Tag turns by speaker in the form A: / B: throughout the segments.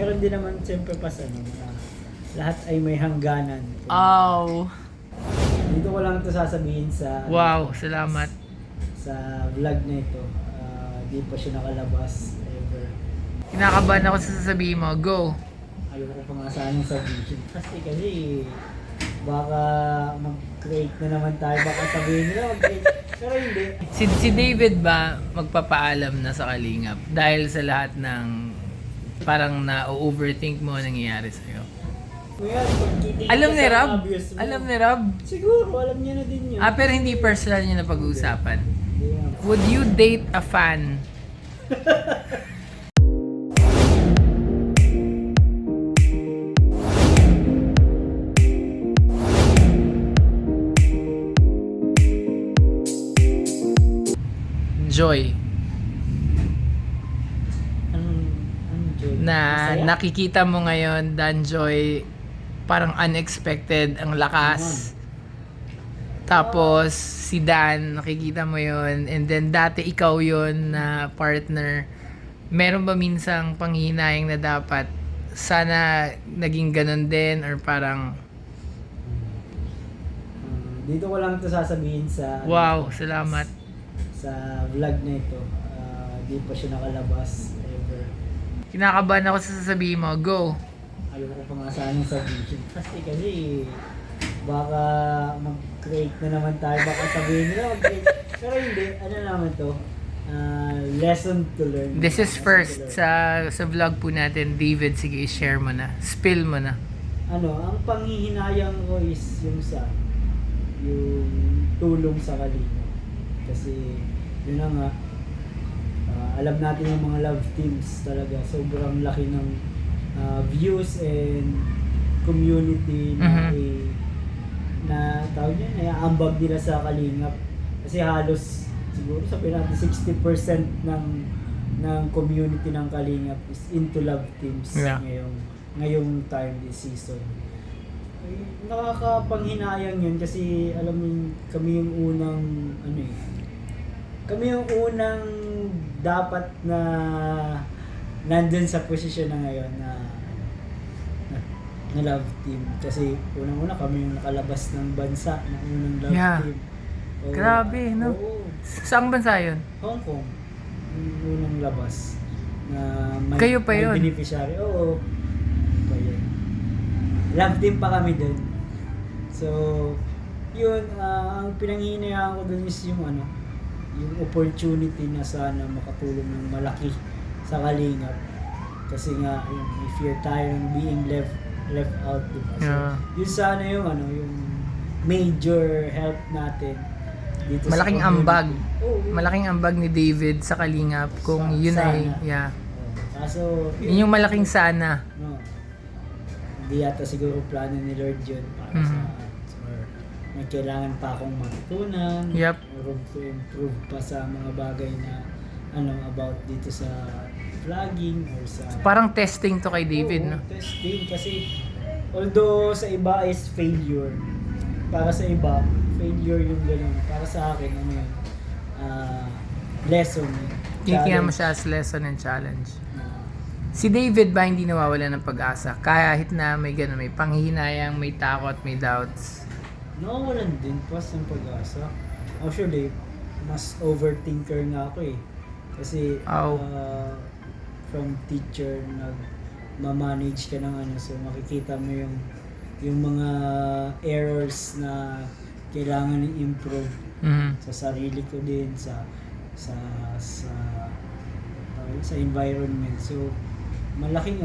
A: meron din naman siyempre pas lahat ay may hangganan.
B: Oh.
A: Dito ko lang ito sasabihin sa
B: Wow, salamat.
A: sa vlog na ito. Di pa siya nakalabas ever.
B: Kinakabahan ako sa sasabihin mo. Go.
A: Ayoko pa nga sanang sabihin. Kasi baka mag-create na naman tayo. Baka sabihin nila mag-create. Pero hindi.
B: Si David ba magpapaalam na sa Kalingap dahil sa lahat ng parang na-overthink mo nangyayari sa'yo?
A: Ngayon, pag titigil
B: Alam
A: ka
B: ni
A: sa
B: Rob?
A: obvious mo,
B: Alam ni Rob?
A: siguro, alam niya na din yun.
B: Pero hindi personal niya na pag-uusapan.
A: Yeah.
B: Would you date a fan? Joy
A: Anong joy?
B: na
A: Masaya?
B: nakikita mo ngayon, Dan Joy, parang unexpected ang lakas. Tapos si Dan, nakikita mo yon, and then dati ikaw yon na partner. Meron ba minsang panghihinayang na dapat sana naging ganun din, or parang
A: Dito ko lang ito sasabihin sa
B: wow, salamat.
A: sa vlog na ito. Di pa siya nakalabas ever.
B: Kinakabahan ako sa sasabihin mo. Go.
A: Ayoko pa nga sanang sabihin. Kasi baka mag-create na naman tayo. Baka sabihin nila mag-create. Pero hindi. Ano naman to? Lesson to learn.
B: This is
A: Lesson
B: first
A: to learn.
B: sa vlog po natin. David, sige, share mo na. Spill mo na.
A: Ang panghihinayang ko is yung tulong sa Kalingap. Kasi yun na nga, alam natin yung mga love teams talaga, sobrang laki ng views and community na na tawag niya, naiaambag nila sa Kalingap. Kasi halos siguro sabihin natin 60% ng community ng Kalingap is into love teams.
B: Yeah.
A: Ngayong time this season. Nakakapanghinayang yun kasi alam mo kami yung unang kami yung unang dapat na nandun sa posisyon na ngayon na love team kasi unang-una kami yung nakalabas ng bansa ng unang love team.
B: Grabe, no?
A: Oo.
B: Saang bansa yun?
A: Hong Kong yung unang labas na
B: Kayo pa yun?
A: may beneficiary. Oo. Pa yun. Love team pa kami dun. So, yun, ang pinanghihinayaan ko dun is yung yung opportunity na sana makatulong ng malaki sa Kalingap. Kasi nga, if you're tired of being left out, diba? So, yun sana yung yung major help natin dito
B: Malaking
A: sa community.
B: ambag.
A: Oo.
B: Malaking ambag ni David sa Kalingap kung yun ay,
A: Sana. Kaso,
B: yun yung malaking sana.
A: No. Hindi yata siguro plano ni Lord yun para or may kailangan pa akong matutunan.
B: Yep.
A: Or to improve pa sa mga bagay na about dito sa vlogging or sa
B: Parang testing to kay David, no?
A: testing kasi although sa iba is failure, para sa iba failure yung gano'n, para sa akin lesson,
B: Kikiya mo siya as lesson and challenge. Si David ba hindi nawawala ng pag-asa kahit na may gano'n, may panghihinayang, may takot, may doubts?
A: Nawawalan din pas ng pag-asa. Actually, mas overthinker nga ako eh. Kasi from teacher nag-manage ka ng so makikita mo yung mga errors na kailangan i-improve sa sarili ko din sa environment. So malaking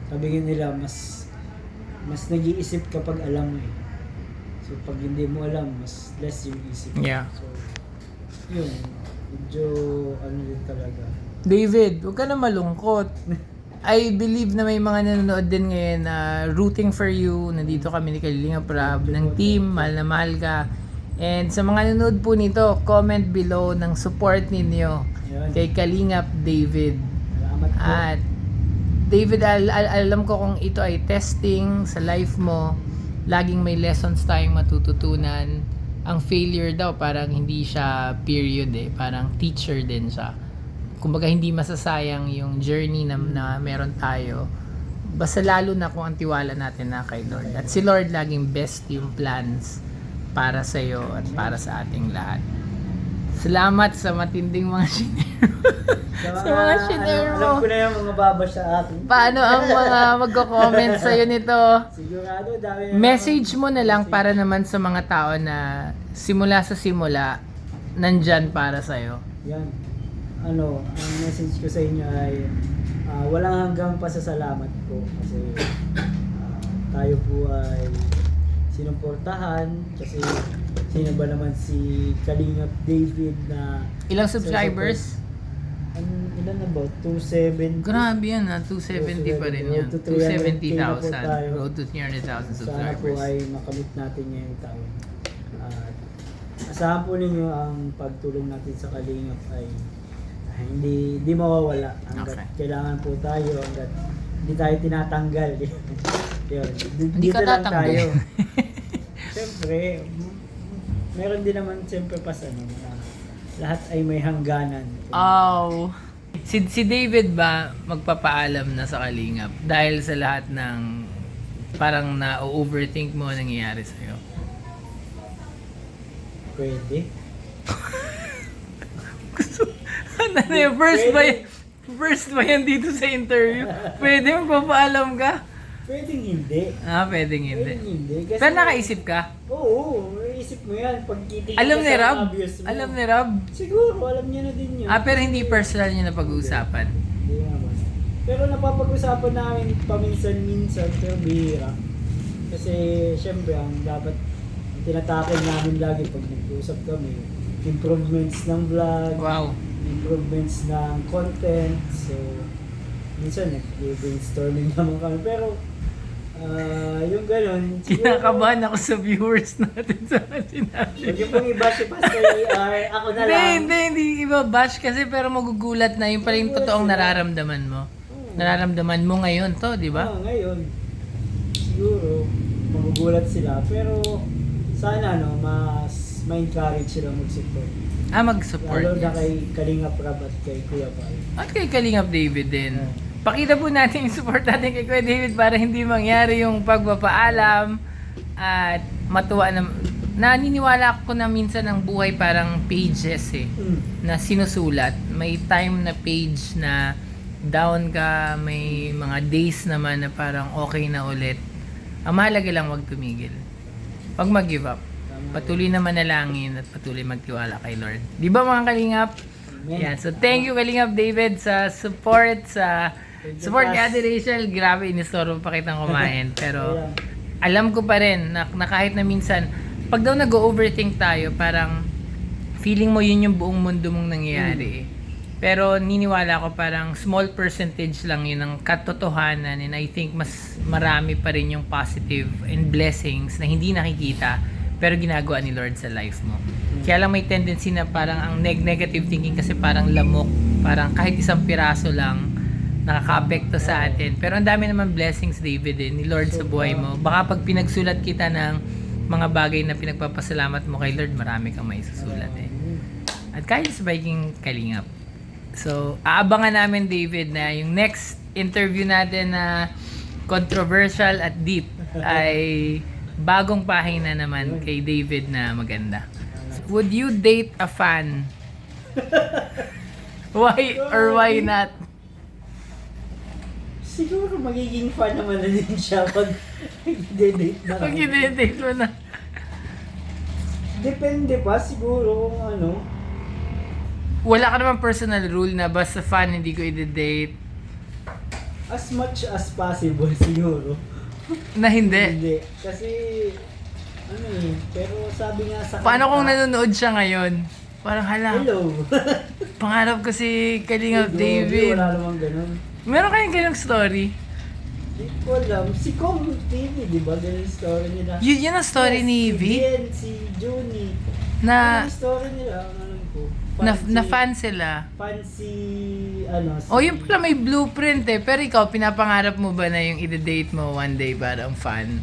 A: sabihin nila mas nag-iisip kapag alam mo eh. So pag hindi mo alam, mas less yung isip.
B: Yeah.
A: So yun, medyo din talaga.
B: David, huwag ka na malungkot. I believe na may mga nanonood din ngayon na rooting for you. Nandito kami ni Kalingap Rob ng team, mahal na mahal ka. And sa mga nanonood po nito, comment below ng support ninyo kay Kalingap David.
A: Salamat po.
B: At David, alam ko kung ito ay testing sa life mo, laging may lessons tayong matututunan. Ang failure daw, parang hindi siya period parang teacher din siya. kumbaga hindi masasayang yung journey na meron tayo. Basta lalo na kung ang tiwala natin na kay Lord. At si Lord laging best yung plans para sa iyo at para sa ating lahat. Salamat sa matinding mga shinare. Sa mga shinare
A: Alam
B: mo.
A: ko na yung mga babash sa akin.
B: Paano ang mga magko-comment sa'yo nito?
A: Sigurado, dami na
B: Message mo na lang para naman sa mga tao na simula sa simula, nandyan para sa'yo.
A: Yan. Ang message ko sa inyo ay walang hanggang pasasalamat ko kasi tayo po ay sinuportahan kasi sino ba naman si Kalingap David na
B: Ilang subscribers?
A: ilan na ba? 270?
B: Grabe yan 270 pa rin yan.
A: Road to 300K na po
B: 270,000.
A: tayo.
B: Road to 300,000
A: Sana po
B: subscribers.
A: ay makamit natin ngayong taon. At asahan po ninyo ang pagtulong natin sa Kalingap ay hindi mawawala hanggat
B: Okay.
A: kailangan po tayo, hanggat hindi tayo tinatanggal. Yun.
B: Hindi ka
A: Dito lang
B: tatanggal.
A: tayo. Siyempre, meron din naman siyempre lahat ay may hangganan.
B: Oh. Si David ba magpapaalam na sa Kalingap dahil sa lahat ng parang na-overthink mo ang nangyayari sa'yo?
A: Pwede.
B: Ano yun? First ba yan dito sa interview? Pwede magpapaalam ka?
A: Pwedeng hindi.
B: Pwedeng hindi.
A: Pwedeng hindi. Kasi,
B: Pero nakaisip ka?
A: Oo, isip mo yan. Pag titigil
B: Alam
A: ka
B: ni
A: sa
B: Rob?
A: obvious mo.
B: Alam ni Rob?
A: Siguro, alam niya na din yun.
B: Pero hindi personal niya na pag-uusapan.
A: Hindi naman. Pero napapag-usapan namin paminsan-minsan, pero bihira. Kasi, syempre, ang dapat tinatakil namin lagi pag nag-uusap kami, improvements ng vlog,
B: Wow.
A: improvements ng content. So, minsan nag-brainstorming naman kami. Pero, yung ganun,
B: Kinakabahan ako sa viewers natin sa sinabi.
A: Huwag yung pong iba si Pastor ER, ako na lang.
B: Hindi iba bash kasi pero magugulat na yung pala yung totoong nararamdaman mo. Nararamdaman mo ngayon to, di ba?
A: Ngayon, siguro, magugulat sila. Pero, sana, mas ma-encourage sila mag-support.
B: Mag-support.
A: Lalo na
B: Yes.
A: kay Kalingap Rab at kay Kuya Pai.
B: At kay Kalingap David din. Pakita po natin yung support natin kay Kuya David para hindi mangyari yung pagpapaalam at matuwa na naniniwala ako na minsan ang buhay parang pages na sinusulat. May time na page na down ka, may mga days naman na parang okay na ulit. Ang mahalaga lang wag tumigil. Wag mag-give up. Patuloy na manalangin at patuloy magtiwala kay Lord. Di ba mga Kalingap?
A: Amen.
B: Yan. So thank you Kalingap David sa support ni Ate Rachel. Grabe, inistoro pa kitang kumain. Pero alam ko pa rin na kahit na minsan, pag daw nag-overthink tayo, parang feeling mo yun yung buong mundo mong nangyayari. Pero niniwala ko parang small percentage lang yun ng katotohanan, and I think mas marami pa rin yung positive and blessings na hindi nakikita pero ginagawa ni Lord sa life mo. Kaya lang may tendency na parang ang negative thinking kasi parang lamok, parang kahit isang piraso lang nakaka-apekto sa atin. Pero ang dami naman blessings, David, ni Lord sa buhay mo. Baka pag pinagsulat kita ng mga bagay na pinagpapasalamat mo kay Lord, marami kang maisusulat At kahit sa Viking Kalingap. So, aabangan namin, David, na yung next interview natin na controversial at deep ay bagong pahina naman kay David na maganda. Would you date a fan? Why or why not?
A: Siguro magiging fan naman na din siya pag i-date na
B: Pag
A: kami.
B: i-date mo na.
A: Depende pa siguro kung ano.
B: Wala ka naman personal rule na basta fan hindi ko i-date.
A: As much as possible siguro.
B: Na hindi.
A: Hindi. Kasi, pero sabi nga sa
B: Paano kung
A: kanta,
B: nanonood siya ngayon? Parang hala,
A: hello.
B: pangarap ko si Kalingap
A: Grabe,
B: David.
A: Wala namang ganun.
B: Meron kayong ganong story?
A: Hindi ko alam. Si Kong TV, di ba? Ganun yung story nila.
B: Yun ang story ni
A: Si
B: V?
A: Bien, si Juni.
B: Na,
A: Ano yung story nila? Ang alam ko.
B: na fan sila.
A: Fan si,
B: Oh, yun pala may blueprint Pero ikaw, pinapangarap mo ba na yung i-date mo one day para ang fan?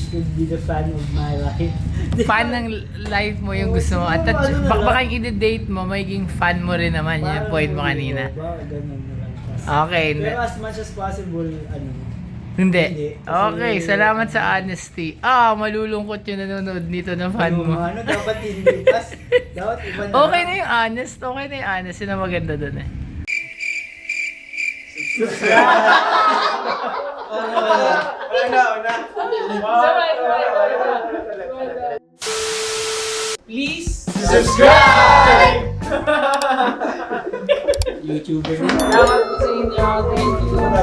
A: could be the fan of my life.
B: Fan ng life mo yung gusto mo. At baka yung i-date mo, magiging fan mo rin naman yung
A: Parang
B: point mo
A: ano,
B: kanina.
A: ganun na lang.
B: Okay.
A: Pero as much as possible, ano,
B: Hindi.
A: Hindi. Kasi-
B: Okay, salamat sa honesty. Malulungkot yung nanonood nito ng fan mo.
A: ano, dapat hindi. Dapat iba na.
B: Okay na yung honest. Okay na yung honest. Yun ang maganda dun eh. Please
C: Subscribe!
A: YouTuber na.
B: salamat po sa inyo. Thank you.